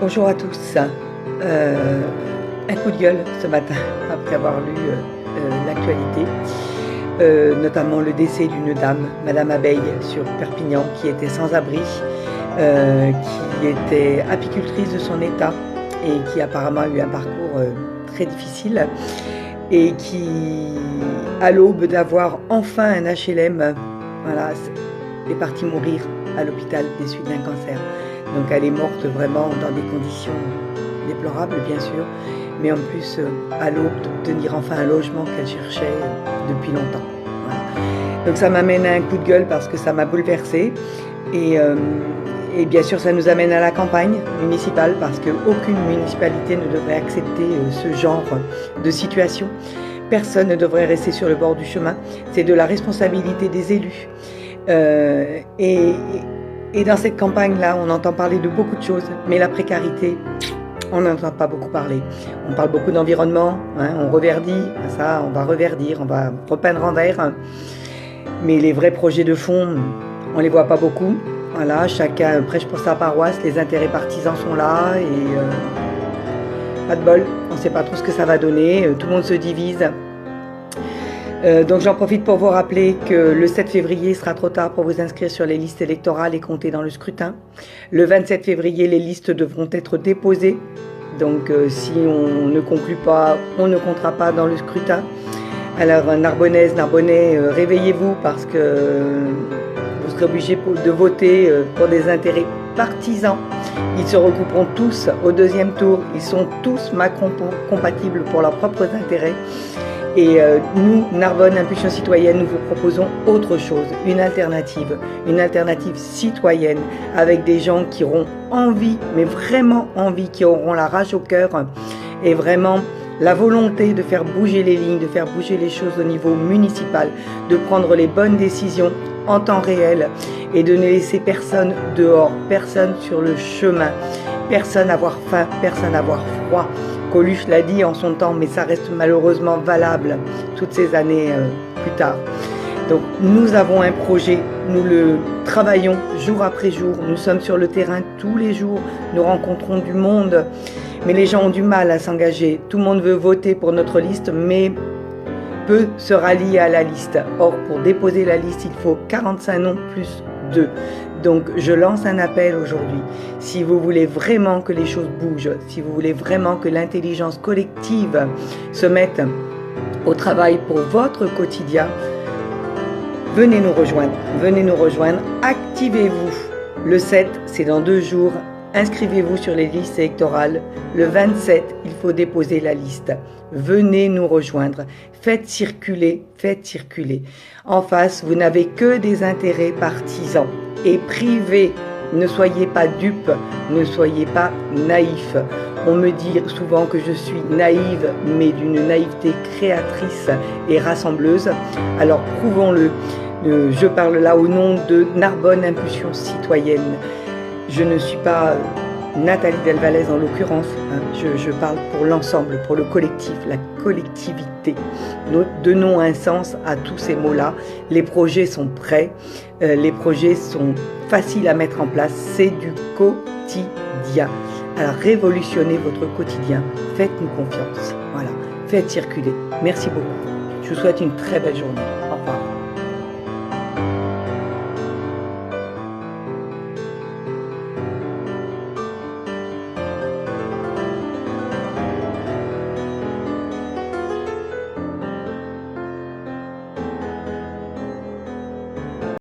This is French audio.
Bonjour à tous. Un coup de gueule ce matin après avoir lu l'actualité, notamment le décès d'une dame, Madame Abeille, sur Perpignan, qui était sans abri, qui était apicultrice de son état et qui apparemment a eu un parcours très difficile et qui, à l'aube d'avoir enfin un HLM, voilà, est partie mourir à l'hôpital des suites d'un cancer. Donc elle est morte vraiment dans des conditions déplorables, bien sûr, mais en plus à l'aube d'obtenir enfin un logement qu'elle cherchait depuis longtemps. Voilà. Donc ça m'amène à un coup de gueule parce que ça m'a bouleversée et bien sûr ça nous amène à la campagne municipale parce qu'aucune municipalité ne devrait accepter ce genre de situation. Personne ne devrait rester sur le bord du chemin. C'est de la responsabilité des élus. Et dans cette campagne-là, on entend parler de beaucoup de choses, mais la précarité, on n'entend pas beaucoup parler. On parle beaucoup d'environnement, hein, on reverdit, ça, on va reverdir, on va repeindre en vert. Mais les vrais projets de fond, on les voit pas beaucoup. Voilà, chacun prêche pour sa paroisse, les intérêts partisans sont là et pas de bol. On ne sait pas trop ce que ça va donner, tout le monde se divise. Donc j'en profite pour vous rappeler que le 7 février sera trop tard pour vous inscrire sur les listes électorales et compter dans le scrutin. Le 27 février, les listes devront être déposées. Donc si on ne conclut pas, on ne comptera pas dans le scrutin. Alors Narbonnaises, Narbonnais, réveillez-vous parce que vous serez obligés de voter pour des intérêts partisans. Ils se regrouperont tous au deuxième tour. Ils sont tous Macron compatibles pour leurs propres intérêts. Et nous, Narbonne Impulsion Citoyenne, nous vous proposons autre chose, une alternative citoyenne, avec des gens qui auront envie, mais vraiment envie, qui auront la rage au cœur et vraiment la volonté de faire bouger les lignes, de faire bouger les choses au niveau municipal, de prendre les bonnes décisions en temps réel et de ne laisser personne dehors, personne sur le chemin, personne avoir faim, personne avoir froid. Coluche l'a dit en son temps, mais ça reste malheureusement valable toutes ces années plus tard. Donc nous avons un projet, nous le travaillons jour après jour, nous sommes sur le terrain tous les jours, nous rencontrons du monde, mais les gens ont du mal à s'engager. Tout le monde veut voter pour notre liste, mais peu se rallient à la liste. Or, pour déposer la liste, il faut 45 noms plus 2. Donc je lance un appel aujourd'hui. Si vous voulez vraiment que les choses bougent, si vous voulez vraiment que l'intelligence collective se mette au travail pour votre quotidien, venez nous rejoindre, activez-vous. Le 7, c'est dans 2 jours, inscrivez-vous sur les listes électorales. Le 27, il faut déposer la liste. Venez nous rejoindre, faites circuler. En face, vous n'avez que des intérêts partisans et privés. Ne soyez pas dupes, ne soyez pas naïfs. On me dit souvent que je suis naïve, mais d'une naïveté créatrice et rassembleuse. Alors prouvons-le. Je parle là au nom de Narbonne Impulsion Citoyenne. Je ne suis pas Nathalie Delvalès en l'occurrence, hein. Je parle pour l'ensemble, pour le collectif, la collectivité. Nous donnons un sens à tous ces mots-là. Les projets sont prêts, les projets sont faciles à mettre en place, c'est du quotidien. Alors révolutionnez votre quotidien, faites-nous confiance, voilà, faites circuler. Merci beaucoup, je vous souhaite une très belle journée.